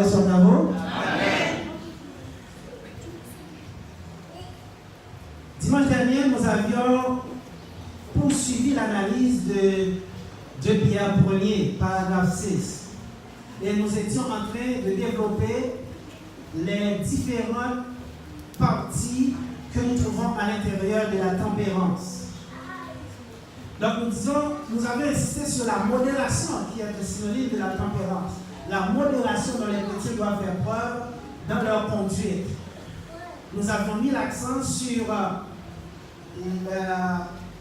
Son amour. Dimanche dernier, nous avions poursuivi l'analyse de Pierre 1er, paragraphe 6. Et nous étions en train de développer les différentes parties que nous trouvons à l'intérieur de la tempérance. Donc nous avons insisté sur la modération qui est le synonyme de la tempérance. La modération dont les chrétiens doivent faire preuve dans leur conduite. Nous avons mis l'accent sur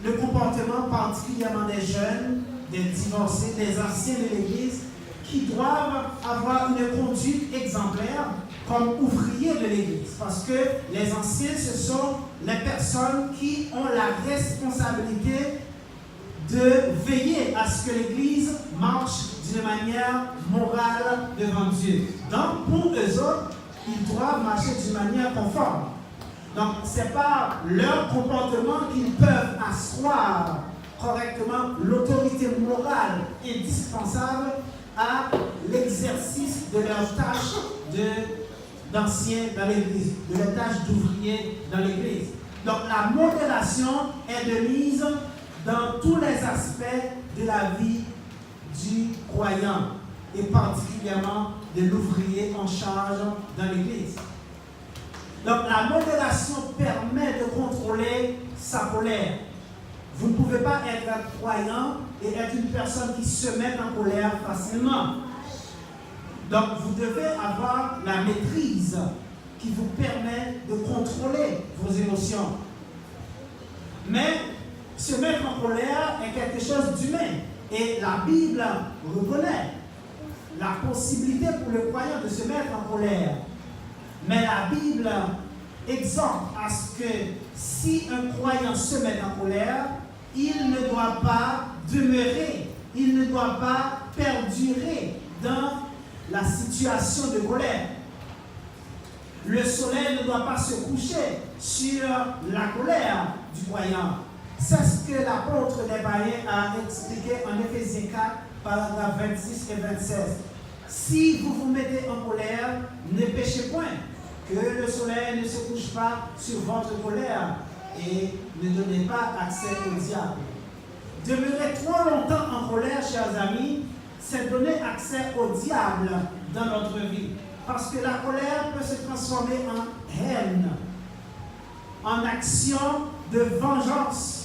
le comportement particulièrement des jeunes, des divorcés, des anciens de l'Église, qui doivent avoir une conduite exemplaire comme ouvriers de l'Église. Parce que les anciens, ce sont les personnes qui ont la responsabilité de veiller à ce que l'Église marche d'une manière morale devant Dieu. Donc, pour eux autres, ils doivent marcher d'une manière conforme. Donc, ce n'est pas leur comportement qu'ils peuvent asseoir correctement l'autorité morale indispensable à l'exercice de leur tâche d'anciens dans l'Église, de leur tâche d'ouvrier dans l'Église. Donc, la modération est de mise dans tous les aspects de la vie du croyant et particulièrement de l'ouvrier en charge dans l'Église. Donc la modération permet de contrôler sa colère. Vous ne pouvez pas être un croyant et être une personne qui se met en colère facilement. Donc vous devez avoir la maîtrise qui vous permet de contrôler vos émotions. Mais se mettre en colère est quelque chose d'humain. Et la Bible reconnaît la possibilité pour le croyant de se mettre en colère. Mais la Bible exhorte à ce que si un croyant se met en colère, il ne doit pas demeurer, il ne doit pas perdurer dans la situation de colère. Le soleil ne doit pas se coucher sur la colère du croyant. C'est ce que l'apôtre des païens a expliqué en Éphésiens 4, paragraphes 26 et 26. Si vous vous mettez en colère, ne péchez point, que le soleil ne se couche pas sur votre colère et ne donnez pas accès au diable. Demeurer trop longtemps en colère, chers amis, c'est donner accès au diable dans notre vie. Parce que la colère peut se transformer en haine, en action de vengeance.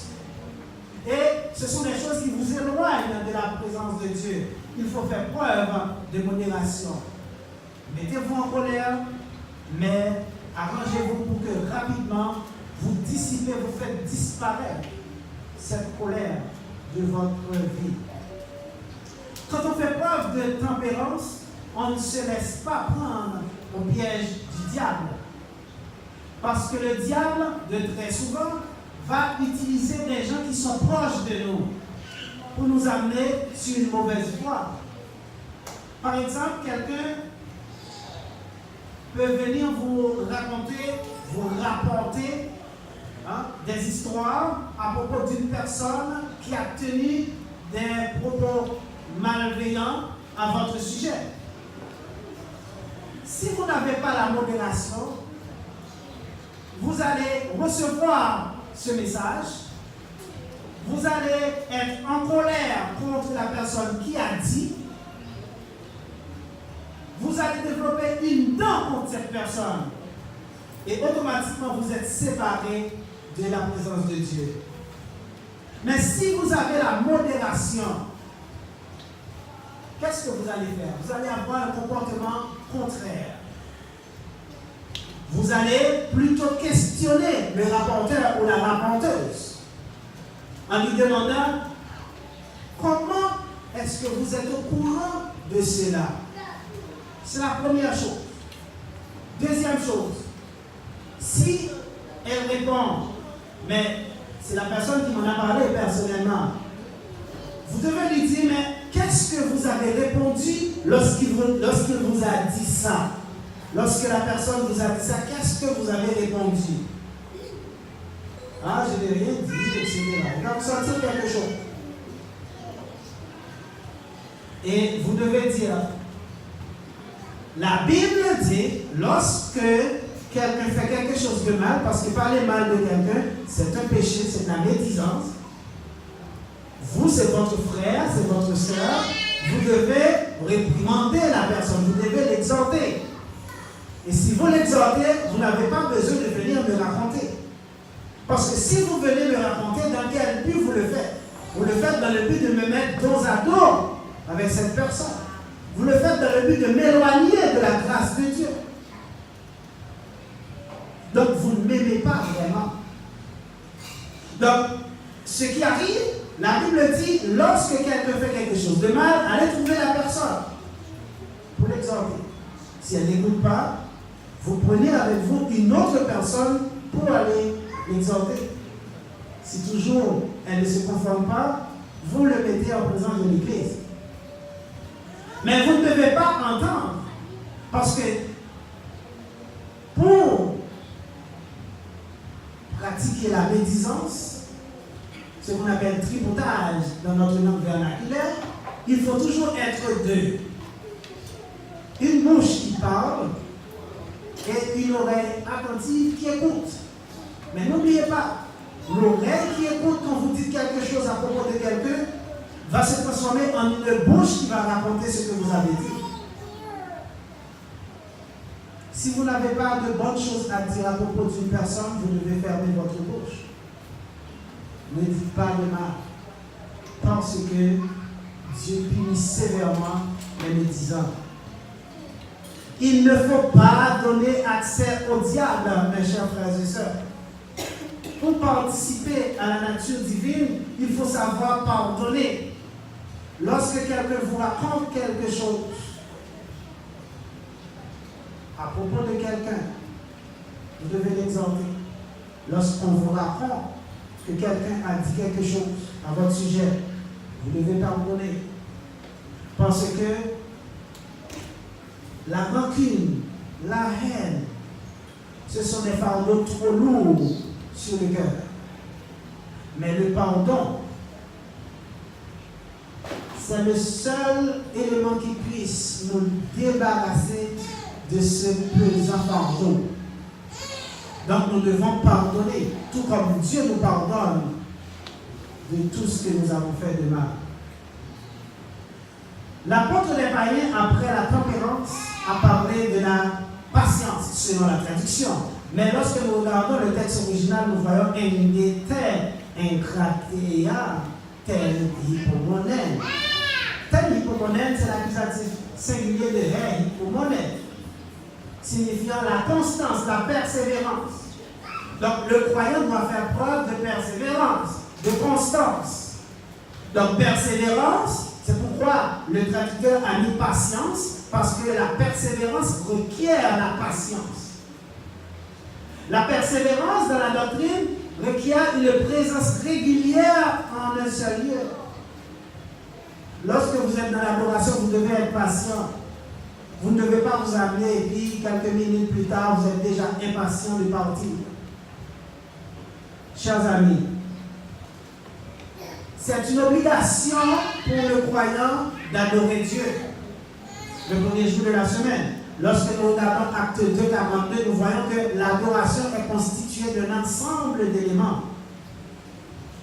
Et ce sont des choses qui vous éloignent de la présence de Dieu. Il faut faire preuve de modération. Mettez-vous en colère, mais arrangez-vous pour que rapidement vous dissipez, vous faites disparaître cette colère de votre vie. Quand on fait preuve de tempérance, on ne se laisse pas prendre au piège du diable. Parce que le diable, de très souvent, va utiliser des gens qui sont proches de nous pour nous amener sur une mauvaise voie. Par exemple, quelqu'un peut venir vous raconter, vous rapporter des histoires à propos d'une personne qui a tenu des propos malveillants à votre sujet. Si vous n'avez pas la modération, vous allez recevoir ce message, vous allez être en colère contre la personne qui a dit, vous allez développer une dent contre cette personne et automatiquement vous êtes séparés de la présence de Dieu. Mais si vous avez la modération, qu'est-ce que vous allez faire? Vous allez avoir un comportement contraire. Vous allez plutôt questionner le rapporteur ou la rapporteuse en lui demandant comment est-ce que vous êtes au courant de cela. C'est la première chose. Deuxième chose, si elle répond, mais c'est la personne qui m'en a parlé personnellement, vous devez lui dire, mais qu'est-ce que vous avez répondu lorsqu'il vous a dit ça? Lorsque la personne vous a dit ça, qu'est-ce que vous avez répondu? Ah, je n'ai rien dit, etc. Il va vous sortir quelque chose. Et vous devez dire, La Bible dit, lorsque quelqu'un fait quelque chose de mal, parce que parler mal de quelqu'un, c'est un péché, c'est de la médisance. Vous, c'est votre frère, c'est votre soeur, vous devez réprimander la personne, vous devez l'exhorter. Et si vous l'exhortez, vous n'avez pas besoin de venir me raconter. Parce que si vous venez me raconter, dans quel but vous le faites? Vous le faites dans le but de me mettre dos à dos avec cette personne. Vous le faites dans le but de m'éloigner de la grâce de Dieu. Donc, vous ne m'aimez pas vraiment. Donc, ce qui arrive, la Bible dit, lorsque quelqu'un fait quelque chose de mal, allez trouver la personne pour l'exhorter. Si elle n'écoute pas, vous prenez avec vous une autre personne pour aller l'exhorter. Si toujours elle ne se conforme pas, vous le mettez en présence de l'Église. Mais vous ne devez pas entendre. Parce que pour pratiquer la médisance, ce qu'on appelle tripotage dans notre langue vernaculaire, il faut toujours être deux. Une bouche qui parle et une oreille attentive qui écoute. Mais n'oubliez pas, l'oreille qui écoute quand vous dites quelque chose à propos de quelqu'un va se transformer en une bouche qui va raconter ce que vous avez dit. Si vous n'avez pas de bonnes choses à dire à propos d'une personne, vous devez fermer votre bouche. Ne dites pas de mal, parce que Dieu punit sévèrement les médisants. Il ne faut pas donner accès au diable, mes chers frères et sœurs. Pour participer à la nature divine, il faut savoir pardonner. Lorsque quelqu'un vous raconte quelque chose à propos de quelqu'un, vous devez l'exhorter. Lorsqu'on vous raconte que quelqu'un a dit quelque chose à votre sujet, vous devez pardonner. Parce que la rancune, la haine, ce sont des fardeaux trop lourds sur le cœur. Mais le pardon, c'est le seul élément qui puisse nous débarrasser de ce pesant fardeau. Donc nous devons pardonner, tout comme Dieu nous pardonne de tout ce que nous avons fait de mal. L'apôtre des païens, après la tempérance, a parlé de la patience, selon la traduction. Mais lorsque nous regardons le texte original, nous voyons ingratia tel hypomonène. Tel hypomonène, c'est l'accusatif singulier de ré, hypomonène, signifiant la constance, la persévérance. Donc le croyant doit faire preuve de persévérance, de constance. Donc persévérance, c'est pourquoi le traducteur a mis patience, parce que la persévérance requiert la patience. La persévérance dans la doctrine requiert une présence régulière en un seul lieu. Lorsque vous êtes dans l'adoration, vous devez être patient. Vous ne devez pas vous amener et puis quelques minutes plus tard, vous êtes déjà impatient de partir. Chers amis, c'est une obligation pour le croyant d'adorer Dieu le premier jour de la semaine. Lorsque nous regardons Acte 2, 42, nous voyons que l'adoration est constituée d'un ensemble d'éléments.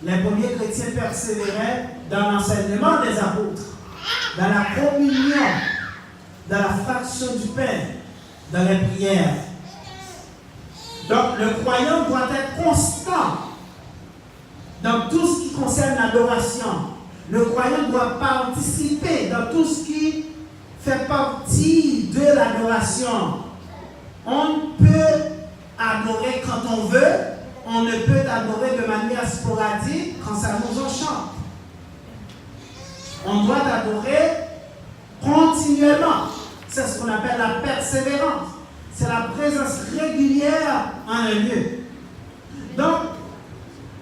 Les premiers chrétiens persévéraient dans l'enseignement des apôtres, dans la communion, dans la fraction du pain, dans les prières. Donc le croyant doit être constant dans tout ce qui concerne l'adoration. Le croyant doit participer dans tout ce qui fait partie de l'adoration. On peut adorer quand on veut, on ne peut adorer de manière sporadique quand ça nous enchante. On doit adorer continuellement. C'est ce qu'on appelle la persévérance. C'est la présence régulière en un lieu. Donc,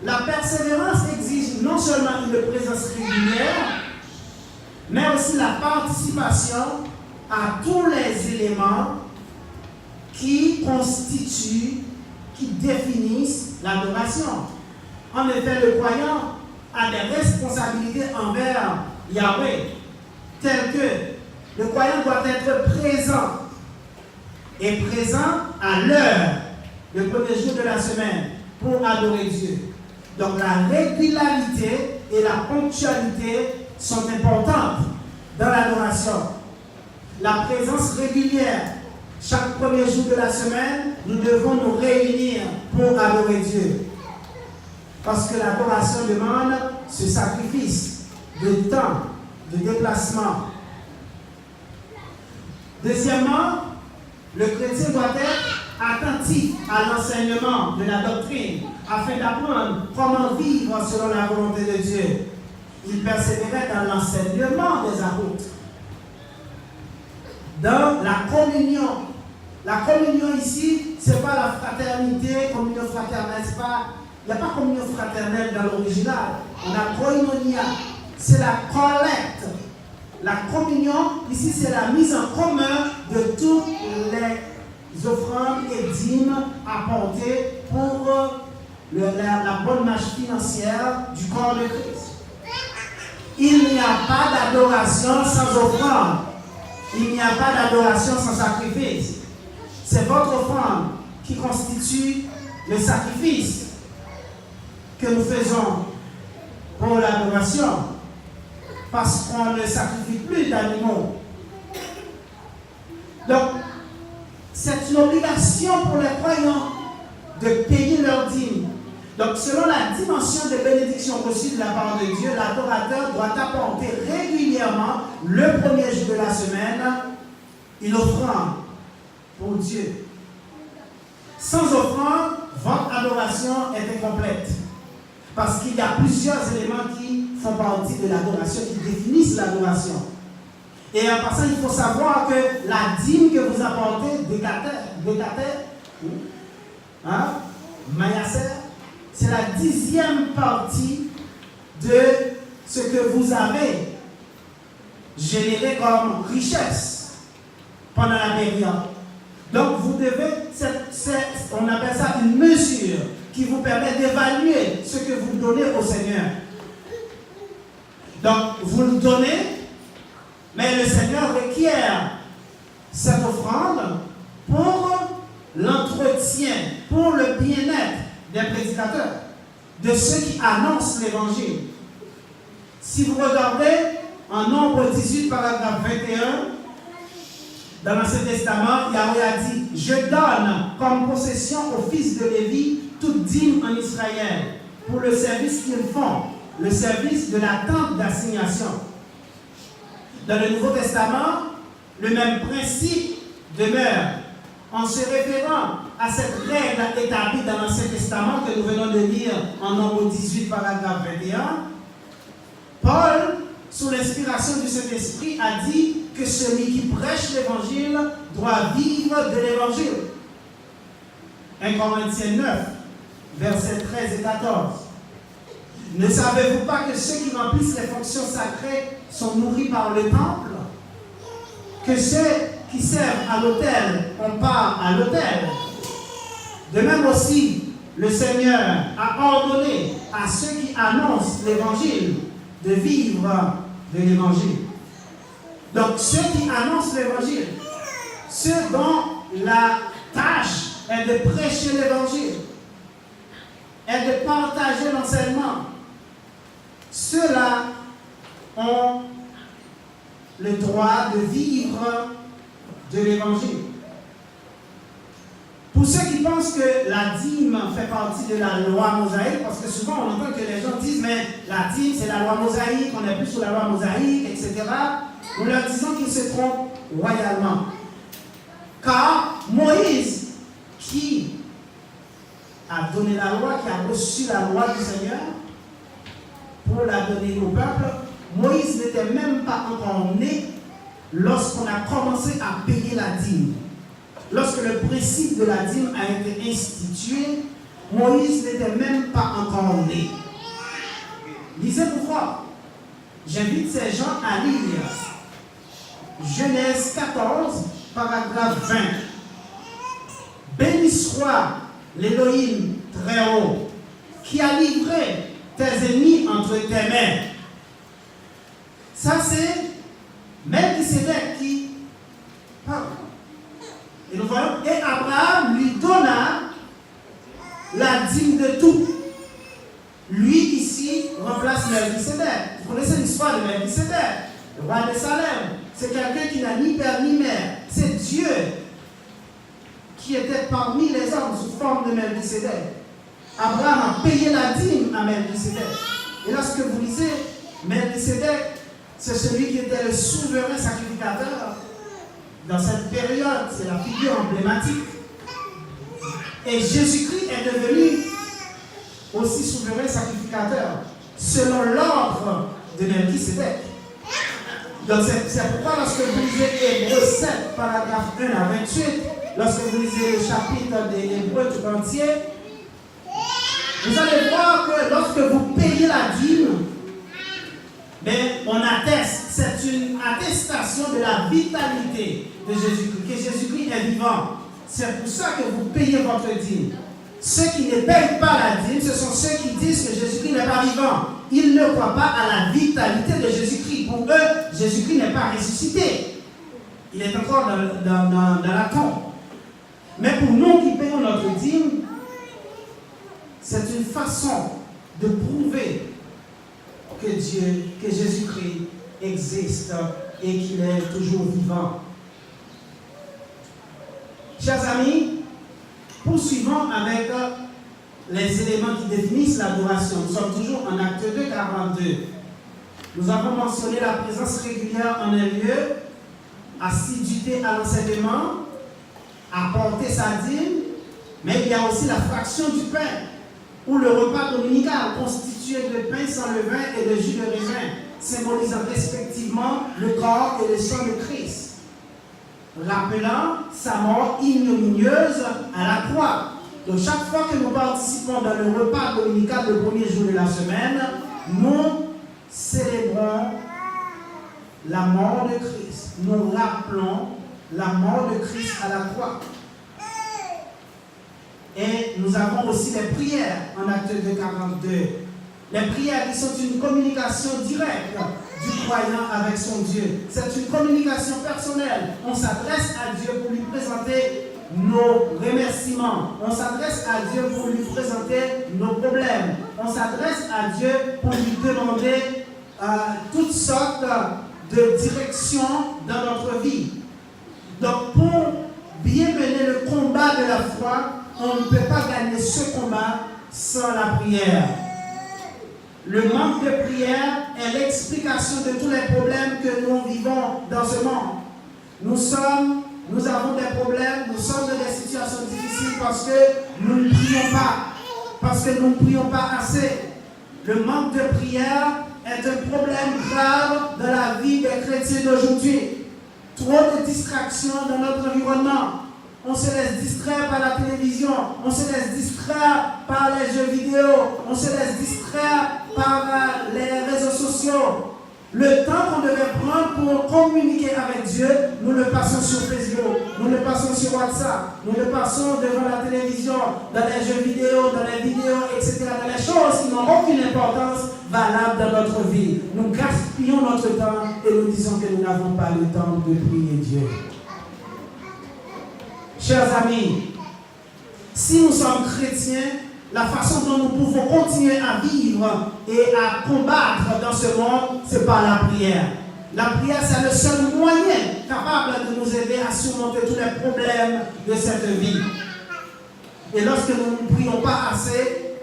la persévérance exige non seulement une présence régulière, mais aussi la participation à tous les éléments qui constituent, qui définissent l'adoration. En effet, le croyant a des responsabilités envers Yahweh, telles que le croyant doit être présent est présent à l'heure, le premier jour de la semaine, pour adorer Dieu. Donc la régularité et la ponctualité sont importantes dans l'adoration. La présence régulière, chaque premier jour de la semaine, nous devons nous réunir pour adorer Dieu. Parce que l'adoration demande ce sacrifice de temps, de déplacement. Deuxièmement, le chrétien doit être attentif à l'enseignement de la doctrine afin d'apprendre comment vivre selon la volonté de Dieu. Il persévérait dans l'enseignement des apôtres. Dans la communion. La communion ici, ce n'est pas la fraternité, communion fraternelle, c'est pas. Il n'y a pas communion fraternelle dans l'original. On a koinonia. C'est la collecte. La communion, ici, c'est la mise en commun de toutes les offrandes et dîmes apportées pour la bonne marche financière du corps de Christ. Il n'y a pas d'adoration sans offrande. Il n'y a pas d'adoration sans sacrifice. C'est votre offrande qui constitue le sacrifice que nous faisons pour l'adoration, parce qu'on ne sacrifie plus d'animaux. Donc, c'est une obligation pour les croyants de payer leur dîme. Donc, selon la dimension de bénédiction reçue de la part de Dieu, l'adorateur doit apporter régulièrement, le premier jour de la semaine, une offrande pour Dieu. Sans offrande, votre adoration est incomplète. Parce qu'il y a plusieurs éléments qui font partie de l'adoration, qui définissent l'adoration. Et en passant, il faut savoir que la dîme que vous apportez, Mayaser, c'est la 10e partie de ce que vous avez généré comme richesse pendant la période. Donc vous devez, on appelle ça une mesure qui vous permet d'évaluer ce que vous donnez au Seigneur. Donc vous le donnez, mais le Seigneur requiert cette offrande pour l'entretien, pour le bien-être des prédicateurs, de ceux qui annoncent l'Évangile. Si vous regardez en Nombre 18, paragraphe 21, dans l'Ancien Testament, Yahweh a dit « Je donne comme possession aux fils de Lévi toute dîme en Israël pour le service qu'ils font, le service de la tente d'assignation. » Dans le Nouveau Testament, le même principe demeure en se référant à cette règle établie dans l'Ancien Testament que nous venons de lire en Nombre 18, paragraphe 21. Paul, sous l'inspiration du Saint-Esprit, a dit que celui qui prêche l'Évangile doit vivre de l'Évangile. 1 Corinthiens 9, versets 13 et 14. Ne savez-vous pas que ceux qui remplissent les fonctions sacrées sont nourris par le temple? Que ceux qui servent à l'autel ont part à l'autel? De même aussi, le Seigneur a ordonné à ceux qui annoncent l'Évangile de vivre de l'Évangile. Donc, ceux qui annoncent l'Évangile, ceux dont la tâche est de prêcher l'Évangile, est de partager l'enseignement, ceux-là ont le droit de vivre de l'Évangile. Pour ceux qui pensent que la dîme fait partie de la loi mosaïque, parce que souvent on entend que les gens disent mais la dîme c'est la loi mosaïque, on n'est plus sous la loi mosaïque, etc. Nous leur disons qu'ils se trompent royalement. Car Moïse, qui a donné la loi, qui a reçu la loi du Seigneur, pour la donner au peuple, Moïse n'était même pas encore né lorsqu'on a commencé à payer la dîme. Lorsque le principe de la dîme a été institué, Moïse n'était même pas encore né. Lisez pourquoi. J'invite ces gens à lire Genèse 14, paragraphe 20. Béni soit l'Élohim très haut, qui a livré tes ennemis entre tes mains. Ça, c'est Melchisédek qui parle. Et nous voyons, et Abraham lui donna la dîme de tout. Lui, ici, remplace Melchisédek. Vous connaissez l'histoire de Melchisédek, le roi de Salem. C'est quelqu'un qui n'a ni père ni mère. C'est Dieu qui était parmi les hommes sous forme de Melchisédek. Abraham a payé la dîme à Melchisédek. Et lorsque vous lisez, Melchisédek, c'est celui qui était le souverain sacrificateur. Dans cette période, c'est la figure emblématique. Et Jésus-Christ est devenu aussi souverain sacrificateur, selon l'ordre de Melchisédek. Donc c'est pourquoi lorsque vous lisez Hébreux 7, paragraphe 1 à 28, lorsque vous lisez le chapitre des Hébreux tout entier, vous allez voir que lorsque vous payez la dîme, on atteste, c'est une attestation de la vitalité de Jésus-Christ, que Jésus-Christ est vivant. C'est pour ça que vous payez votre dîme. Ceux qui ne payent pas la dîme, ce sont ceux qui disent que Jésus-Christ n'est pas vivant. Ils ne croient pas à la vitalité de Jésus-Christ. Pour eux, Jésus-Christ n'est pas ressuscité. Il est encore dans la tombe. Mais pour nous qui payons notre dîme, c'est une façon de prouver que Jésus-Christ existe et qu'il est toujours vivant. Chers amis, poursuivons avec les éléments qui définissent l'adoration. Nous sommes toujours en acte 2, 42. Nous avons mentionné la présence régulière en un lieu, assiduité à l'enseignement, apporter sa dîme, mais il y a aussi la fraction du pain, ou le repas dominical constitué de pain sans levain et de jus de raisin, symbolisant respectivement le corps et le sang de Christ, rappelant sa mort ignominieuse à la croix. Donc chaque fois que nous participons dans le repas dominical le premier jour de la semaine, nous célébrons la mort de Christ. Nous rappelons la mort de Christ à la croix. Et nous avons aussi les prières en acte 2, 42. Les prières qui sont une communication directe du croyant avec son Dieu. C'est une communication personnelle. On s'adresse à Dieu pour lui présenter nos remerciements. On s'adresse à Dieu pour lui présenter nos problèmes. On s'adresse à Dieu pour lui demander toutes sortes de directions dans notre vie. Donc pour bien mener le combat de la foi, on ne peut pas gagner ce combat sans la prière. Le manque de prière est l'explication de tous les problèmes que nous vivons dans ce monde. Nous avons des problèmes, nous sommes dans des situations difficiles parce que nous ne prions pas, parce que nous ne prions pas assez. Le manque de prière est un problème grave dans la vie des chrétiens d'aujourd'hui. Trop de distractions dans notre environnement. On se laisse distraire par la télévision, on se laisse distraire par les jeux vidéo, on se laisse distraire par les réseaux sociaux. Le temps qu'on devait prendre pour communiquer avec Dieu, nous le passons sur Facebook, nous le passons sur WhatsApp, nous le passons devant la télévision, dans les jeux vidéo, dans les vidéos, etc. Dans les choses qui n'ont aucune importance valable dans notre vie. Nous gaspillons notre temps et nous disons que nous n'avons pas le temps de prier Dieu. Chers amis, si nous sommes chrétiens, la façon dont nous pouvons continuer à vivre et à combattre dans ce monde, c'est par la prière. La prière, c'est le seul moyen capable de nous aider à surmonter tous les problèmes de cette vie. Et lorsque nous ne prions pas assez,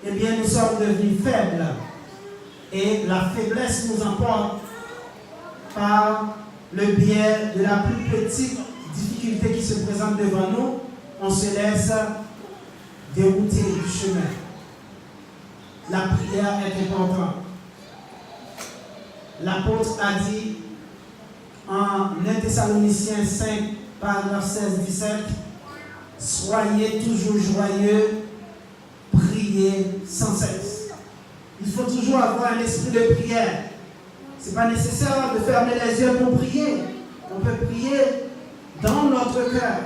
eh bien nous sommes devenus faibles. Et la faiblesse nous emporte par le biais de la plus petite difficulté qui se présente devant nous. On se laisse dérouter du chemin. La prière est importante. L'apôtre a dit en 1 Thessaloniciens 5, paragraphe 16-17, soyez toujours joyeux, priez sans cesse. Il faut toujours avoir un esprit de prière. Ce n'est pas nécessaire de fermer les yeux pour prier. On peut prier dans notre cœur,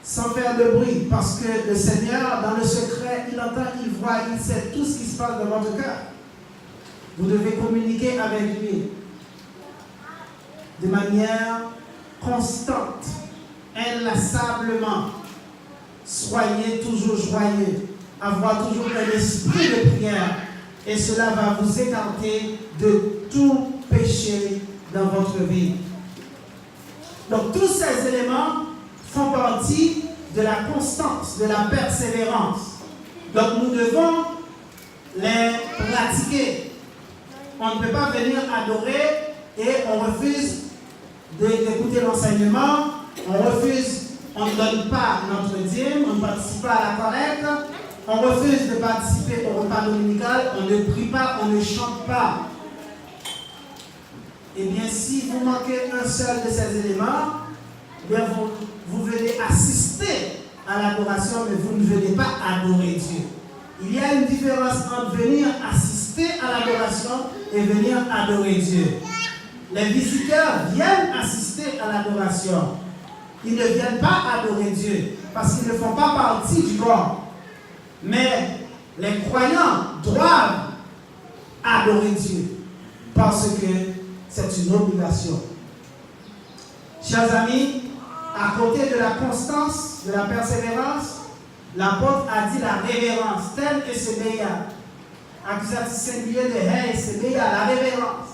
sans faire de bruit, parce que le Seigneur, dans le secret, il entend, il voit, il sait tout ce qui se passe dans votre cœur. Vous devez communiquer avec lui de manière constante, inlassablement. Soyez toujours joyeux, avoir toujours un esprit de prière, et cela va vous écarter de tout péché dans votre vie. Donc tous ces éléments font partie de la constance, de la persévérance. Donc nous devons les pratiquer. On ne peut pas venir adorer et on refuse d'écouter l'enseignement, on ne donne pas notre dîme, on ne participe pas à la collecte, on refuse de participer au repas dominical, on ne prie pas, on ne chante pas. Eh bien, si vous manquez un seul de ces éléments, eh bien vous venez assister à l'adoration, mais vous ne venez pas adorer Dieu. Il y a une différence entre venir assister à l'adoration et venir adorer Dieu. Les visiteurs viennent assister à l'adoration. Ils ne viennent pas adorer Dieu parce qu'ils ne font pas partie du corps. Mais les croyants doivent adorer Dieu parce que c'est une obligation. Chers amis, à côté de la constance, de la persévérance, l'apôtre a dit la révérence, telle que c'est meilleur. Accusatif singulier de hey, c'est meilleur, la révérence.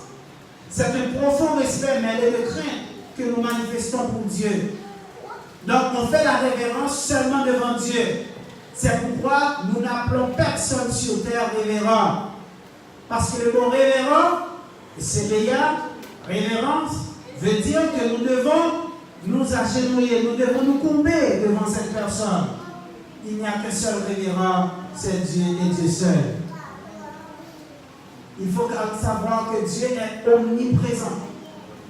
C'est un profond respect mêlé de crainte que nous manifestons pour Dieu. Donc on fait la révérence seulement devant Dieu. C'est pourquoi nous n'appelons personne sur terre révérend. Parce que le mot révérend, c'est meilleur, révérence, veut dire que nous devons nous agenouiller, nous devons nous courber devant cette personne. Il n'y a qu'un seul révérend, c'est Dieu et Dieu seul. Il faut savoir que Dieu est omniprésent.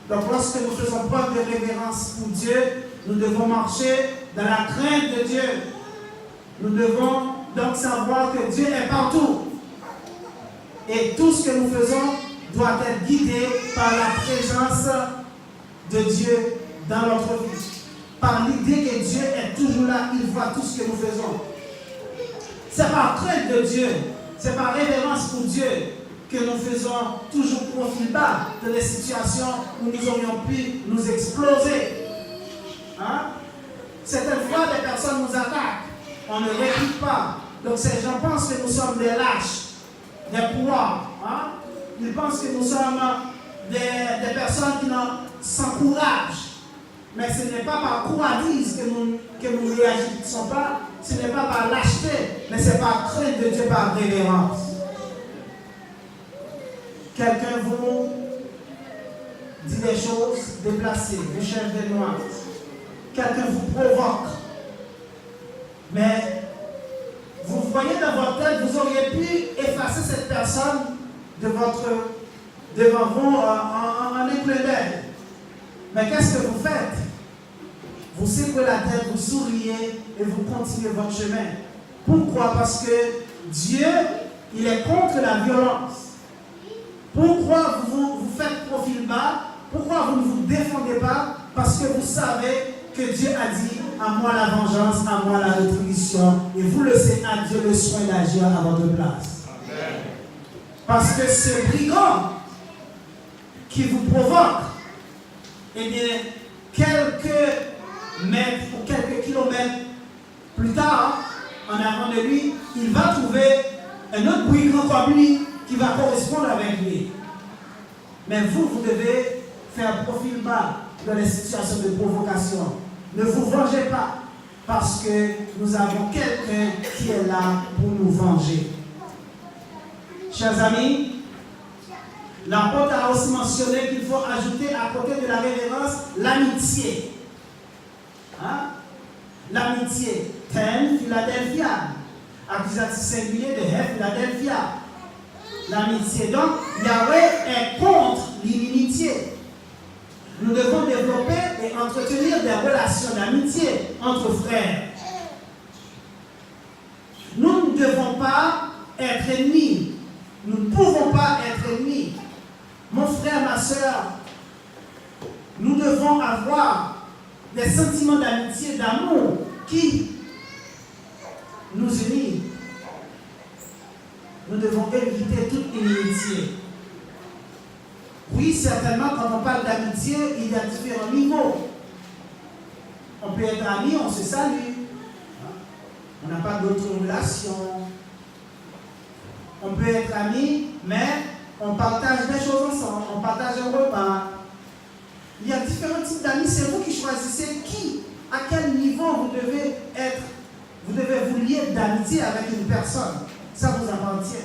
Donc lorsque nous faisons preuve de révérence pour Dieu, nous devons marcher dans la crainte de Dieu. Nous devons donc savoir que Dieu est partout. Et tout ce que nous faisons doit être guidé par la présence de Dieu dans notre vie. Par l'idée que Dieu est toujours là, il voit tout ce que nous faisons. C'est par crainte de Dieu, c'est par révérence pour Dieu que nous faisons toujours profil bas de les situations où nous aurions pu nous exploser. Hein? Certaines fois, des personnes nous attaquent, on ne réplique pas. Donc ces gens pensent que nous sommes des lâches, des pouvoirs. Hein? Ils pensent que nous sommes des personnes qui sans courage. Mais ce n'est pas par couradise que nous réagissons pas, ce n'est pas par lâcheté, mais c'est par crainte de Dieu, par révérence. Quelqu'un vous dit des choses déplacées, vous cherchez des noirs. Quelqu'un vous provoque. Mais vous voyez dans votre tête, vous auriez pu effacer cette personne devant vous en un clin d'œil. Mais qu'est-ce que vous faites? Vous secouez la tête, vous souriez et vous continuez votre chemin. Pourquoi? Parce que Dieu, il est contre la violence. Pourquoi vous faites profil bas? Pourquoi vous ne vous défendez pas? Parce que vous savez que Dieu a dit à moi la vengeance, à moi la rétribution. Et vous laissez à Dieu le soin d'agir à votre place. Amen. Parce que ce brigand qui vous provoque, eh bien, quelques mètres ou quelques kilomètres plus tard, en avant de lui, il va trouver un autre brigand comme lui qui va correspondre avec lui. Mais vous devez faire profil bas dans les situations de provocation. Ne vous vengez pas, parce que nous avons quelqu'un qui est là pour nous venger. Chers amis, l'apôtre a aussi mentionné qu'il faut ajouter à côté de la révérence l'amitié. Hein? L'amitié, ten Philadelphia, accusatif singulier de He Philadelphia. L'amitié. Donc, Yahweh est contre l'inimitié. Nous devons développer et entretenir des relations d'amitié entre frères. Nous ne devons pas être ennemis. Nous ne pouvons pas être ennemis. Mon frère, ma soeur, nous devons avoir des sentiments d'amitié, d'amour qui nous unissent. Nous devons éviter toute inimitié. Oui, certainement, quand on parle d'amitié, il y a différents niveaux. On peut être amis, on se salue. On n'a pas d'autres relations. On peut être amis, mais on partage des choses ensemble. On partage un repas. Il y a différents types d'amis. C'est vous qui choisissez à quel niveau vous devez être. Vous devez vous lier d'amitié avec une personne. Ça vous appartient.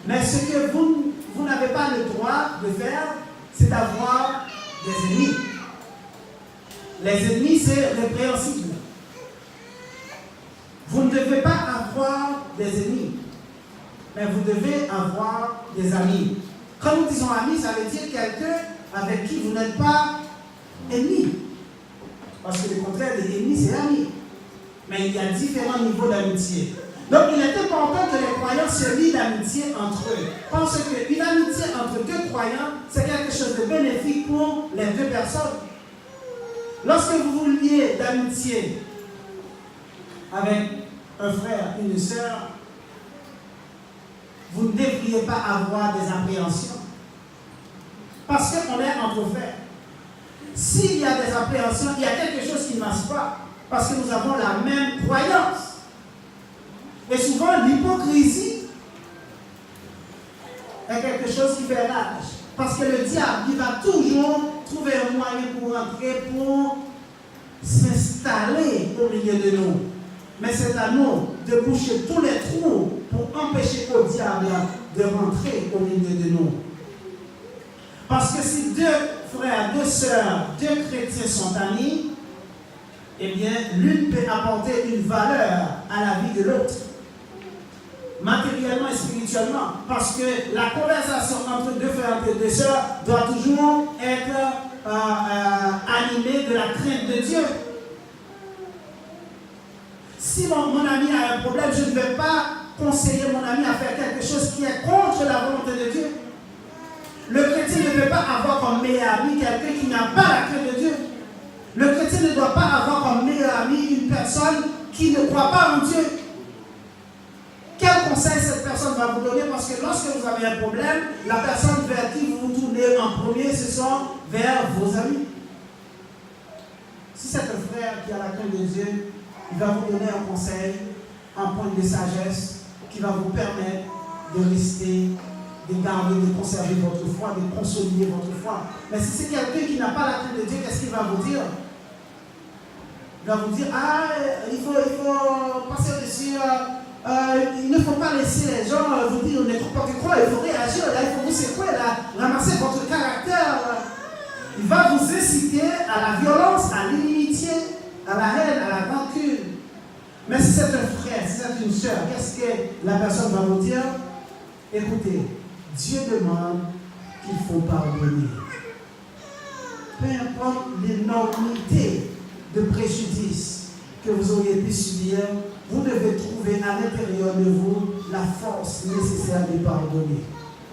Mais ce que vous n'avez pas le droit de faire, c'est d'avoir des ennemis. Les ennemis, c'est répréhensible. Vous ne devez pas avoir des ennemis, mais vous devez avoir des amis. Quand nous disons amis, ça veut dire quelqu'un avec qui vous n'êtes pas ennemis. Parce que le contraire des ennemis, c'est amis. Mais il y a différents niveaux d'amitié. Donc il est important que les croyants se lient d'amitié entre eux. Parce qu'une amitié entre deux croyants, c'est quelque chose de bénéfique pour les deux personnes. Lorsque vous vous liez d'amitié avec un frère, une sœur, vous ne devriez pas avoir des appréhensions. Parce qu'on est entre frères. S'il y a des appréhensions, il y a quelque chose qui ne marche pas. Parce que nous avons la même croyance. Et souvent, l'hypocrisie est quelque chose qui fait rage. Parce que le diable, il va toujours trouver un moyen pour entrer, pour s'installer au milieu de nous. Mais c'est à nous de boucher tous les trous pour empêcher au diable de rentrer au milieu de nous. Parce que si deux frères, deux sœurs, deux chrétiens sont amis, eh bien, l'une peut apporter une valeur à la vie de l'autre. Matériellement et spirituellement. Parce que la conversation entre deux frères et deux sœurs doit toujours être animée de la crainte de Dieu. Si mon ami a un problème, je ne vais pas conseiller mon ami à faire quelque chose qui est contre la volonté de Dieu. Le chrétien ne peut pas avoir comme meilleur ami quelqu'un qui n'a pas la crainte de Dieu. Le chrétien ne doit pas avoir comme meilleur ami une personne qui ne croit pas en Dieu. Quel conseil cette personne va vous donner? Parce que lorsque vous avez un problème, la personne vers qui vous vous tournez en premier, ce sont vers vos amis. Si c'est un frère qui a la crainte de Dieu, il va vous donner un conseil, un point de sagesse qui va vous permettre de rester, de garder, de conserver votre foi, de consolider votre foi. Mais si c'est quelqu'un qui n'a pas la crainte de Dieu, qu'est-ce qu'il va vous dire? Il va vous dire, il faut passer dessus. Il ne faut pas laisser les gens vous dire n'importe quoi, il faut réagir, là, il faut vous secouer, là, ramasser votre caractère. Il va vous inciter à la violence, à l'inimitié, à la haine, à la rancune. Mais si c'est un frère, si c'est une sœur, qu'est-ce que la personne va vous dire? Écoutez, Dieu demande qu'il faut pardonner. Peu importe l'énormité de préjudice que vous auriez pu subir, vous devez trouver à l'intérieur de vous la force nécessaire de pardonner.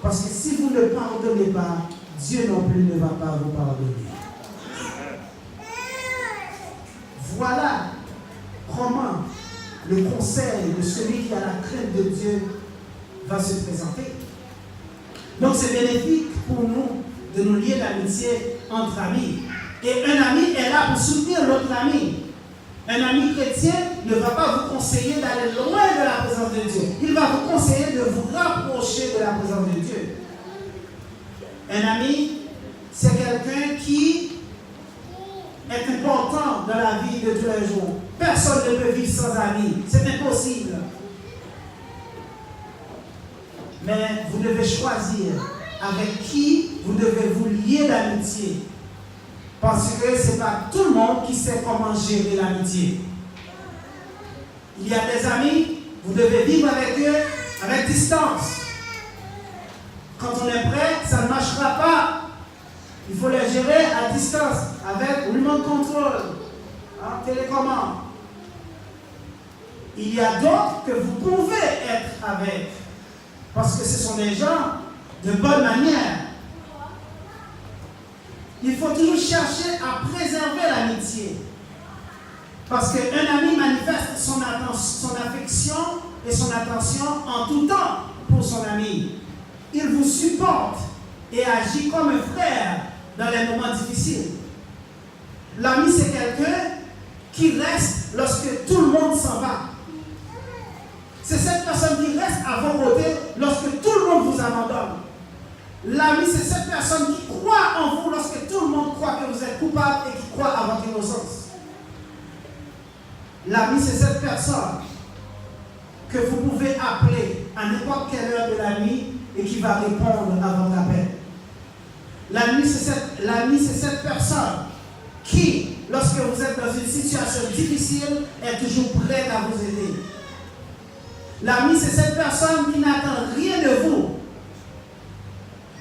Parce que si vous ne pardonnez pas, Dieu non plus ne va pas vous pardonner. Voilà comment le conseil de celui qui a la crainte de Dieu va se présenter. Donc c'est bénéfique pour nous de nous lier d'amitié entre amis. Et un ami est là pour soutenir l'autre ami. Un ami chrétien ne va pas vous conseiller d'aller loin de la présence de Dieu. Il va vous conseiller de vous rapprocher de la présence de Dieu. Un ami, c'est quelqu'un qui est important dans la vie de tous les jours. Personne ne peut vivre sans amis. C'est impossible. Mais vous devez choisir avec qui vous devez vous lier d'amitié. Parce que ce n'est pas tout le monde qui sait comment gérer l'amitié. Il y a des amis, vous devez vivre avec eux avec distance. Quand on est prêt, ça ne marchera pas. Il faut les gérer à distance, avec remote control, télécommande. Il y a d'autres que vous pouvez être avec, parce que ce sont des gens de bonne manière. Il faut toujours chercher à préserver l'amitié. Parce qu'un ami manifeste son affection et son attention en tout temps pour son ami. Il vous supporte et agit comme un frère dans les moments difficiles. L'ami, c'est quelqu'un qui reste lorsque tout le monde s'en va. C'est cette personne qui reste à vos côtés lorsque tout le monde vous abandonne. L'ami, c'est cette personne qui croit en vous lorsque tout le monde croit que vous êtes coupable et qui croit à votre innocence. L'ami, c'est cette personne que vous pouvez appeler à n'importe quelle heure de la nuit et qui va répondre à votre appel. L'ami, c'est cette personne qui, lorsque vous êtes dans une situation difficile, est toujours prête à vous aider. L'ami, c'est cette personne qui n'attend rien de vous,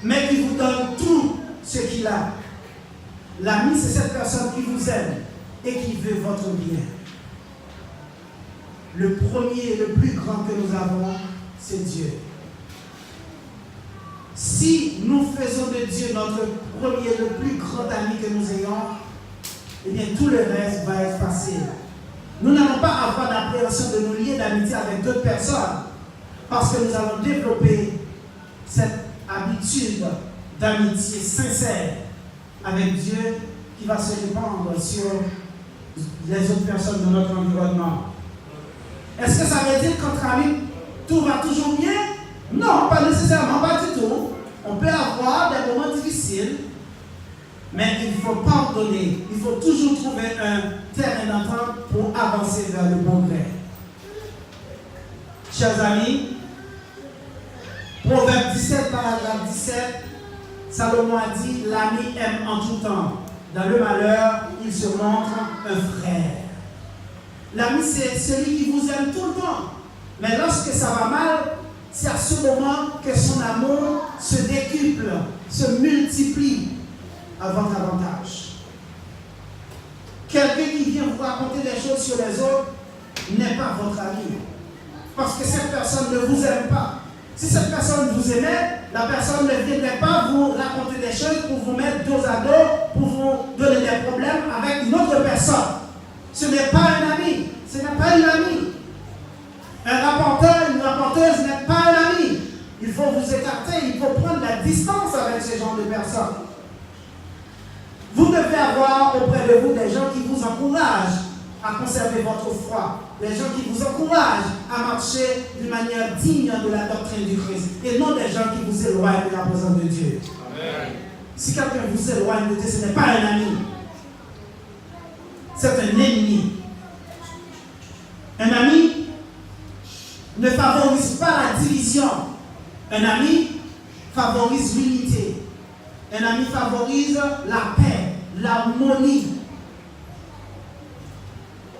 mais qui vous donne tout ce qu'il a. L'ami, c'est cette personne qui vous aime et qui veut votre bien. Le premier et le plus grand que nous avons, c'est Dieu. Si nous faisons de Dieu notre premier et le plus grand ami que nous ayons, eh bien tout le reste va être facile. Nous n'allons pas avoir d'appréhension de nous lier d'amitié avec d'autres personnes parce que nous allons développer cette habitude d'amitié sincère avec Dieu qui va se répandre sur les autres personnes de notre environnement. Est-ce que ça veut dire qu'entre amis, tout va toujours bien? Non, pas nécessairement, pas du tout. On peut avoir des moments difficiles, mais il faut pardonner. Il faut toujours trouver un terrain d'entente pour avancer vers le progrès. Chers amis, Proverbe 17, paragraphe 17, Salomon a dit, l'ami aime en tout temps. Dans le malheur, il se montre un frère. L'ami, c'est celui qui vous aime tout le temps. Mais lorsque ça va mal, c'est à ce moment que son amour se décuple, se multiplie à votre avantage. Quelqu'un qui vient vous raconter des choses sur les autres n'est pas votre ami. Parce que cette personne ne vous aime pas. Si cette personne vous aimait, la personne ne viendrait pas vous raconter des choses pour vous mettre dos à dos, pour vous donner des problèmes avec une autre personne. Ce n'est pas un ami, ce n'est pas une amie. Un rapporteur, une rapporteuse n'est pas un ami. Il faut vous écarter, il faut prendre la distance avec ce genre de personnes. Vous devez avoir auprès de vous des gens qui vous encouragent à conserver votre foi, des gens qui vous encouragent à marcher d'une manière digne de la doctrine du Christ, et non des gens qui vous éloignent de la présence de Dieu. Amen. Si quelqu'un vous éloigne de Dieu, ce n'est pas un ami, c'est un ennemi. Un ami ne favorise pas la division. Un ami favorise l'unité. Un ami favorise la paix, l'harmonie.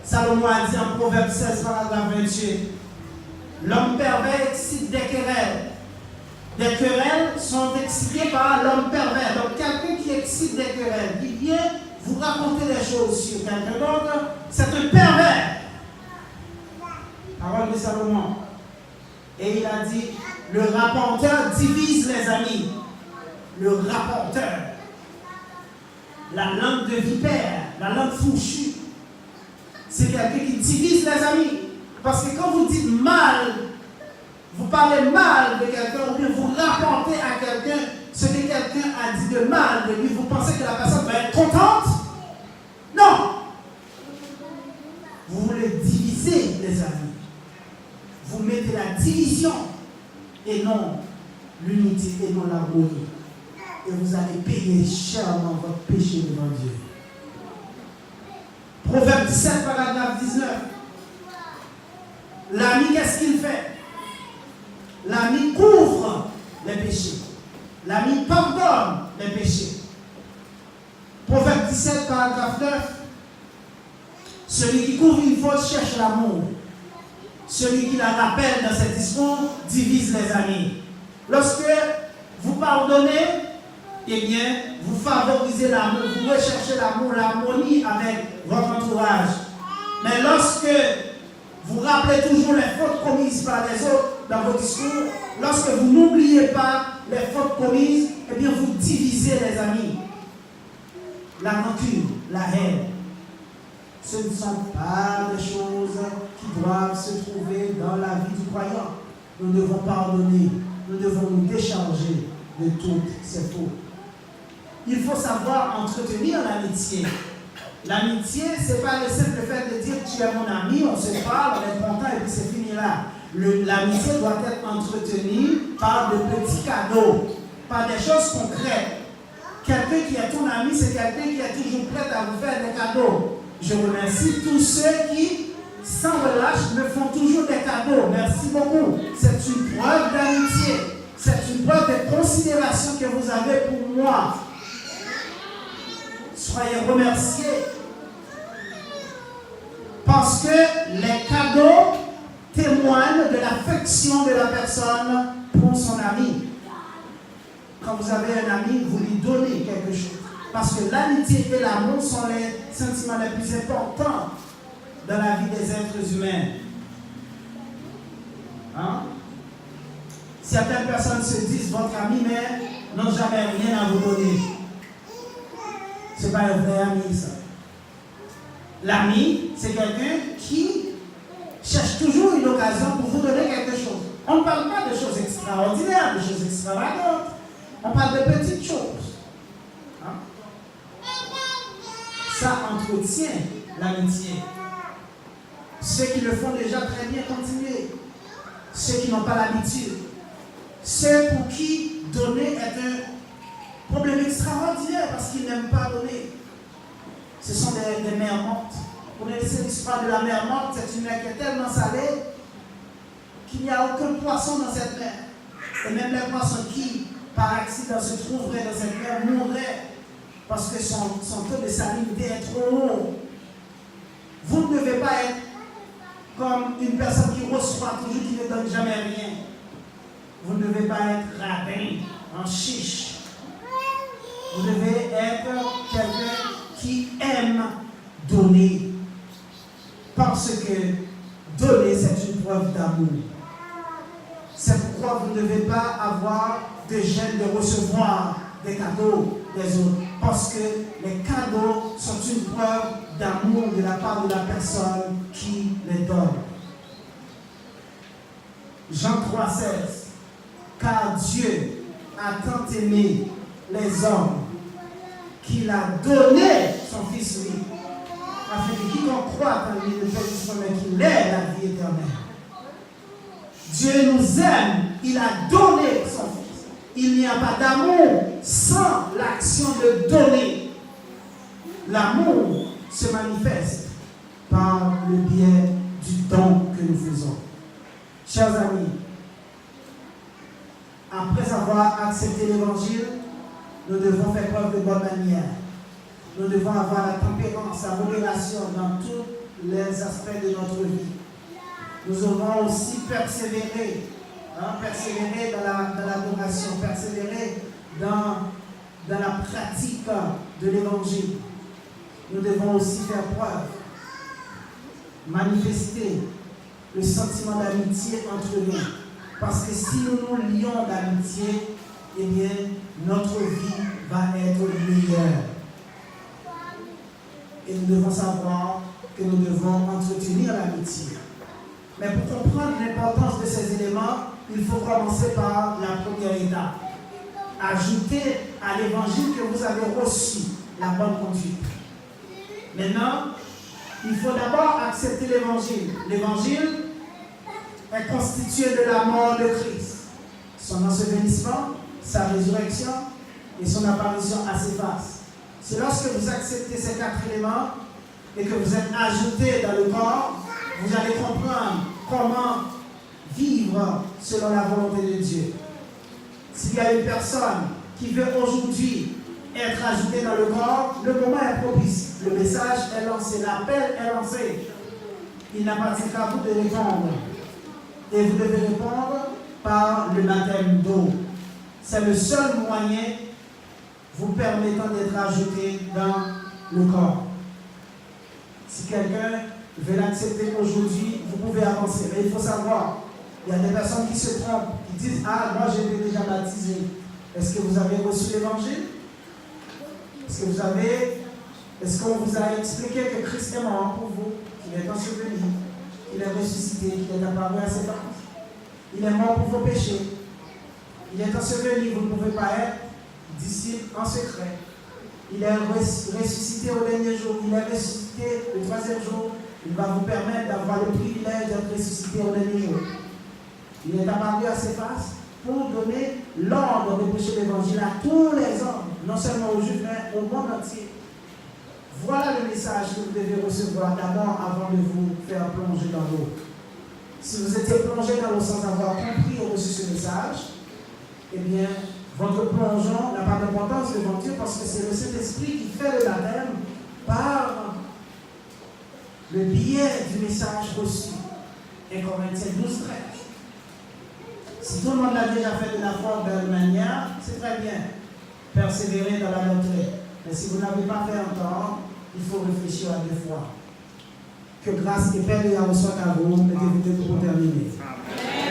Salomon a dit en Proverbe 16, paragraphe 28, l'homme pervers excite des querelles. Des querelles sont excitées par l'homme pervers. Donc quelqu'un qui excite des querelles, qui vient vous raconter des choses sur quelqu'un d'autre, c'est un pervers. Parole de Salomon. Et il a dit, le rapporteur divise les amis. Le rapporteur. La langue de vipère, la langue fourchue. C'est quelqu'un qui divise les amis. Parce que quand vous dites mal, vous parlez mal de quelqu'un, ou bien vous rapportez à quelqu'un ce que quelqu'un a dit de mal de lui, vous pensez que la personne va être contente? Non! Vous voulez diviser les amis. Vous mettez la division et non l'unité et non l'harmonie. Et vous allez payer chèrement votre péché devant Dieu. Proverbe 17, paragraphe 19. L'ami, qu'est-ce qu'il fait? L'ami couvre les péchés. L'ami pardonne les péchés. Proverbe 17, paragraphe 9. Celui qui couvre une faute cherche l'amour. Celui qui la rappelle dans ses discours divise les amis. Lorsque vous pardonnez, eh bien, vous favorisez l'amour, vous recherchez l'amour, l'harmonie avec votre entourage. Mais lorsque vous rappelez toujours les fautes commises par les autres dans vos discours, lorsque vous n'oubliez pas les fautes commises, eh bien, vous divisez les amis. La rancune, la haine, ce ne sont pas des choses qui doivent se trouver dans la vie du croyant. Nous devons pardonner, nous devons nous décharger de toutes ces fautes. Il faut savoir entretenir l'amitié. L'amitié, ce n'est pas le simple fait de tu es mon ami, on se parle, on est content et puis c'est fini là. L'amitié doit être entretenue par de petits cadeaux, par des choses concrètes. Quelqu'un qui est ton ami, c'est quelqu'un qui est toujours prêt à vous faire des cadeaux. Je remercie tous ceux qui, sans relâche, me font toujours des cadeaux. Merci beaucoup. C'est une preuve d'amitié. C'est une preuve de considération que vous avez pour moi. Soyez remerciés. Parce que les cadeaux témoignent de l'affection de la personne pour son ami. Quand vous avez un ami, vous lui donnez quelque chose. Parce que l'amitié et l'amour sont les sentiments les plus importants dans la vie des êtres humains. Hein? Certaines personnes se disent votre ami, mais n'ont jamais rien à vous donner. Ce n'est pas un vrai ami, ça. L'ami, c'est quelqu'un qui cherche toujours une occasion pour vous donner quelque chose. On ne parle pas de choses extraordinaires, de choses extravagantes. On parle de petites choses. Hein? Ça entretient l'amitié. Ceux qui le font déjà très bien, continuez. Ceux qui n'ont pas l'habitude. Ceux pour qui donner est un problème extraordinaire parce qu'ils n'aiment pas donner. Ce sont des mers mortes. Vous connaissez l'histoire de la mer morte? C'est une mer qui est tellement salée qu'il n'y a aucun poisson dans cette mer. Et même les poissons qui, par accident, se trouveraient dans cette mer mourraient parce que son taux de salinité est trop haut. Vous ne devez pas être comme une personne qui reçoit toujours, qui ne donne jamais rien. Vous ne devez pas être radin, en chiche. Vous devez être quelqu'un qui aime donner. Parce que donner, c'est une preuve d'amour. C'est pourquoi vous ne devez pas avoir de gêne de recevoir des cadeaux des autres. Parce que les cadeaux sont une preuve d'amour de la part de la personne qui les donne. Jean 3,16. Car Dieu a tant aimé les hommes qu'il a donné son Fils lui, afin que quiconque croit en lui ne périsse pas, mais qu'il ait la vie éternelle. Dieu nous aime, il a donné son Fils. Il n'y a pas d'amour sans l'action de donner. L'amour se manifeste par le biais du don que nous faisons. Chers amis, après avoir accepté l'Évangile, nous devons faire preuve de bonne manière. Nous devons avoir la tempérance, la modération dans tous les aspects de notre vie. Nous devons aussi persévérer, persévérer dans l'adoration, persévérer dans la pratique de l'Évangile. Nous devons aussi faire preuve, manifester le sentiment d'amitié entre nous. Parce que si nous nous lions d'amitié, eh bien, notre vie va être meilleure. Et nous devons savoir que nous devons entretenir l'amitié. Mais pour comprendre l'importance de ces éléments, il faut commencer par la première étape. Ajouter à l'évangile que vous avez reçu la bonne conduite. Maintenant, il faut d'abord accepter l'évangile. L'évangile est constitué de la mort de Christ, son ensevelissement, sa résurrection et son apparition à ses faces. C'est lorsque vous acceptez ces 4 éléments et que vous êtes ajoutés dans le corps, vous allez comprendre comment vivre selon la volonté de Dieu. S'il y a une personne qui veut aujourd'hui être ajoutée dans le corps, le moment est propice. Le message est lancé, l'appel est lancé. Il n'appartient qu'à vous de répondre. Et vous devez répondre par le baptême d'eau. C'est le seul moyen vous permettant d'être ajouté dans le corps. Si quelqu'un veut l'accepter aujourd'hui, vous pouvez avancer. Mais il faut savoir, il y a des personnes qui se trompent, qui disent « Ah, moi j'ai été déjà baptisé. » Est-ce que vous avez reçu l'évangile? Est-ce qu'on vous a expliqué que Christ est mort pour vous, qu'il est enseveli, qu'il est ressuscité, qu'il est apparu à ses parents? Il est mort pour vos péchés. Il est enseveli, vous ne pouvez pas être disciple en secret. Il est ressuscité au dernier jour. Il est ressuscité le 3e jour. Il va vous permettre d'avoir le privilège d'être ressuscité au dernier jour. Il est apparu à ses faces pour donner l'ordre de prêcher l'évangile à tous les hommes, non seulement aux Juifs, mais au monde entier. Voilà le message que vous devez recevoir d'abord avant de vous faire plonger dans l'eau. Si vous étiez plongé dans l'eau sans avoir compris ou reçu ce message, eh bien, votre plongeon n'a pas d'importance devant Dieu parce que c'est le Saint-Esprit qui fait le baptême par le biais du message reçu. Et Corinthiens 12, 13. Si tout le monde l'a déjà fait de la foi de la manière, c'est très bien. Persévérer dans la doctrine. Mais si vous n'avez pas fait encore, il faut réfléchir à 2 fois. Que grâce et paix de Yahweh soit à vous, mettez-vous pour terminer. Amen.